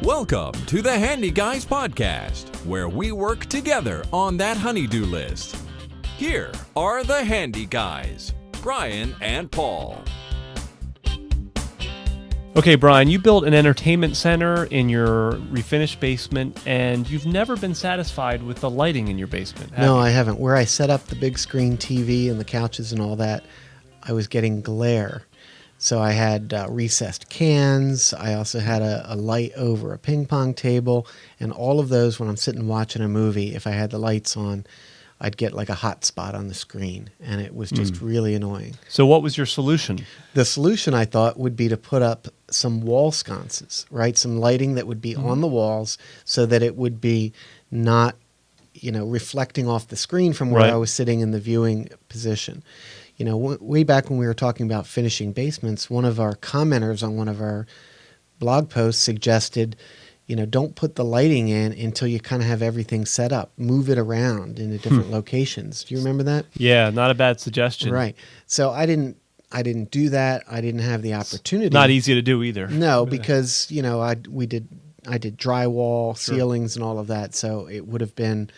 Welcome to the Handyguys podcast, where we work together on that honey-do list. Here are the Handyguys, Brian and Paul. Okay, Brian, you built an entertainment center in your refinished basement, and you've never been satisfied with the lighting in your basement, have No, you? I haven't. Where I set up the big screen TV and the couches and all that, I was getting glare. So I had recessed cans. I also had a light over a ping pong table. And all of those, when I'm sitting watching a movie, if I had the lights on, I'd get like a hot spot on the screen. And it was just really annoying. So what was your solution? The solution, I thought, would be to put up some wall sconces, right? Some lighting that would be on the walls so that it would be not, reflecting off the screen from where Right. I was sitting in the viewing position. Way back when we were talking about finishing basements, one of our commenters on one of our blog posts suggested, don't put the lighting in until you kind of have everything set up. Move it around into different locations. Do you remember that? Yeah, not a bad suggestion. Right. So I didn't do that. I didn't have the opportunity. Not easy to do either. No, because I did drywall, ceilings, and all of that. So it would have been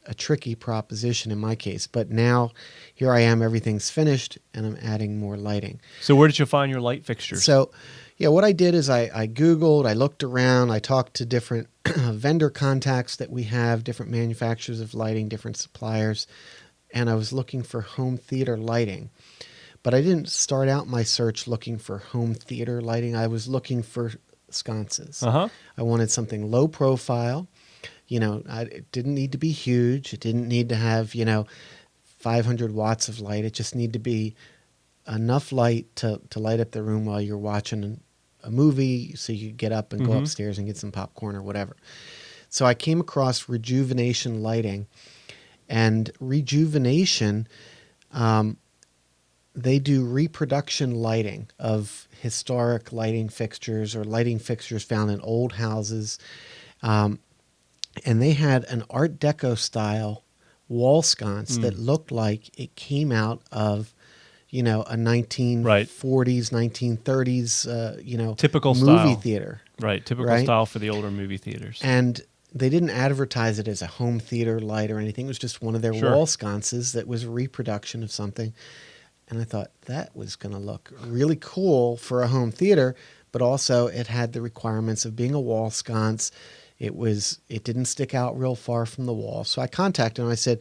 a tricky proposition in my case. But now here I am, everything's finished, and I'm adding more lighting. So where did you find your light fixtures? So, what I did is I Googled, I looked around, I talked to different vendor contacts that we have, different manufacturers of lighting, different suppliers, and I was looking for home theater lighting. But I didn't start out my search looking for home theater lighting. I was looking for sconces. Uh-huh. I wanted something low profile. It didn't need to be huge. It didn't need to have, 500 watts of light. It just needed to be enough light to light up the room while you're watching a movie so you could get up and go upstairs and get some popcorn or whatever. So I came across Rejuvenation lighting. And Rejuvenation, they do reproduction lighting of historic lighting fixtures or lighting fixtures found in old houses. And they had an Art Deco style wall sconce that looked like it came out of, a 1940s, 1930s, Typical movie style. theater. Right, typical Right? style for the older movie theaters. And they didn't advertise it as a home theater light or anything. It was just one of their wall sconces that was a reproduction of something. And I thought that was going to look really cool for a home theater, but also it had the requirements of being a wall sconce. It didn't stick out real far from the wall. So I contacted them. I said,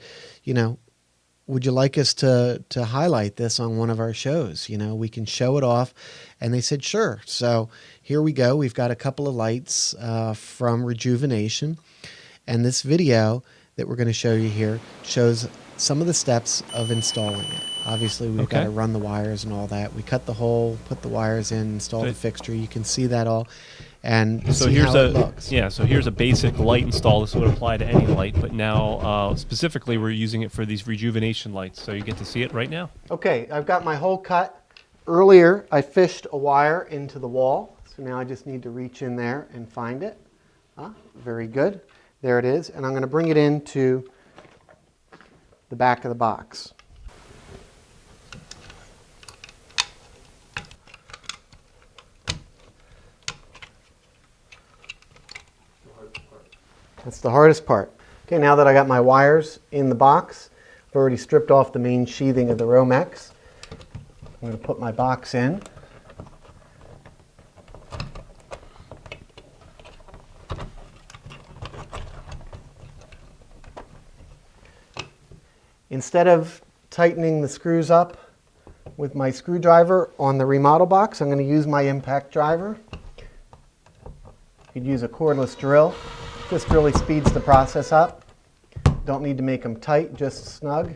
would you like us to highlight this on one of our shows? We can show it off. And they said, sure. So here we go. We've got a couple of lights from Rejuvenation. And this video that we're going to show you here shows some of the steps of installing it. Obviously, we've got to run the wires and all that. We cut the hole, put the wires in, install the fixture. You can see that all. And So see here's how it looks. so here's a basic light install. This would apply to any light, but now specifically we're using it for these Rejuvenation lights. So you get to see it right now. Okay, I've got my hole cut. Earlier, I fished a wire into the wall. So now I just need to reach in there and find it. Very good. There it is. And I'm going to bring it into the back of the box. That's the hardest part. Okay, now that I got my wires in the box, I've already stripped off the main sheathing of the Romex. I'm going to put my box in. Instead of tightening the screws up with my screwdriver on the remodel box, I'm going to use my impact driver. You could use a cordless drill. This really speeds the process up. Don't need to make them tight, just snug.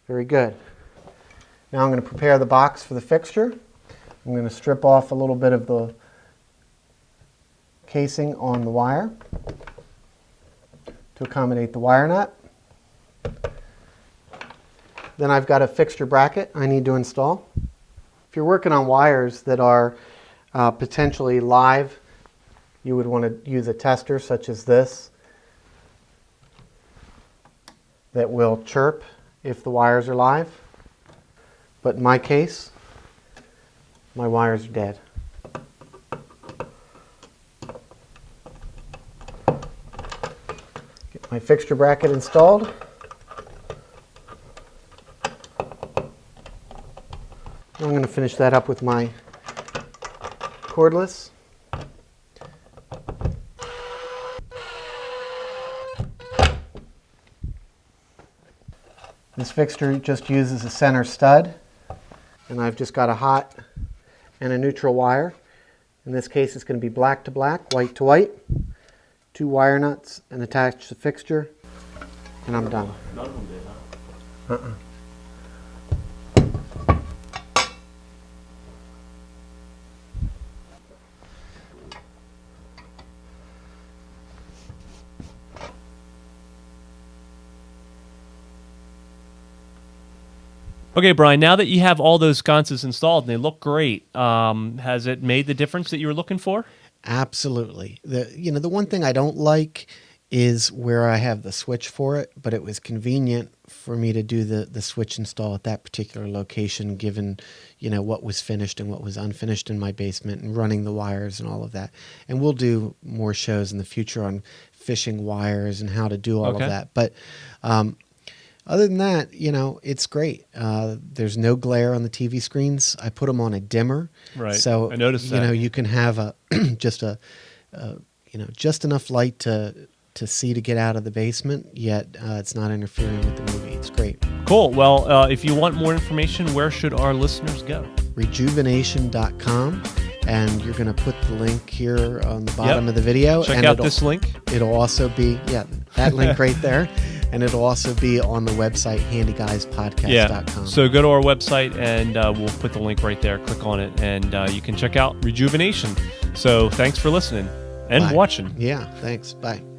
Very good. Now I'm going to prepare the box for the fixture. I'm going to strip off a little bit of the casing on the wire to accommodate the wire nut. Then I've got a fixture bracket I need to install. If you're working on wires that are potentially live, you would want to use a tester such as this that will chirp if the wires are live. But in my case, my wires are dead. Get my fixture bracket installed. I'm going to finish that up with my cordless. This fixture just uses a center stud, and I've just got a hot and a neutral wire. In this case, it's going to be black to black, white to white. 2 wire nuts and attach the fixture, and I'm done. None of them did, huh? Okay, Brian, now that you have all those sconces installed and they look great, has it made the difference that you were looking for? Absolutely. The one thing I don't like is where I have the switch for it, but it was convenient for me to do the switch install at that particular location, given, what was finished and what was unfinished in my basement and running the wires and all of that. And we'll do more shows in the future on fishing wires and how to do all of that. But other than that, it's great. There's no glare on the TV screens. I put them on a dimmer, right? So I noticed that. You can have just enough light to see to get out of the basement. Yet it's not interfering with the movie. It's great. Cool. Well, if you want more information, where should our listeners go? Rejuvenation.com. And you're going to put the link here on the bottom of the video. Check out this link. It'll also be, that link right there. And it'll also be on the website, handyguyspodcast.com. Yeah. So go to our website, and we'll put the link right there. Click on it, and you can check out Rejuvenation. So thanks for listening and watching. Yeah, thanks. Bye.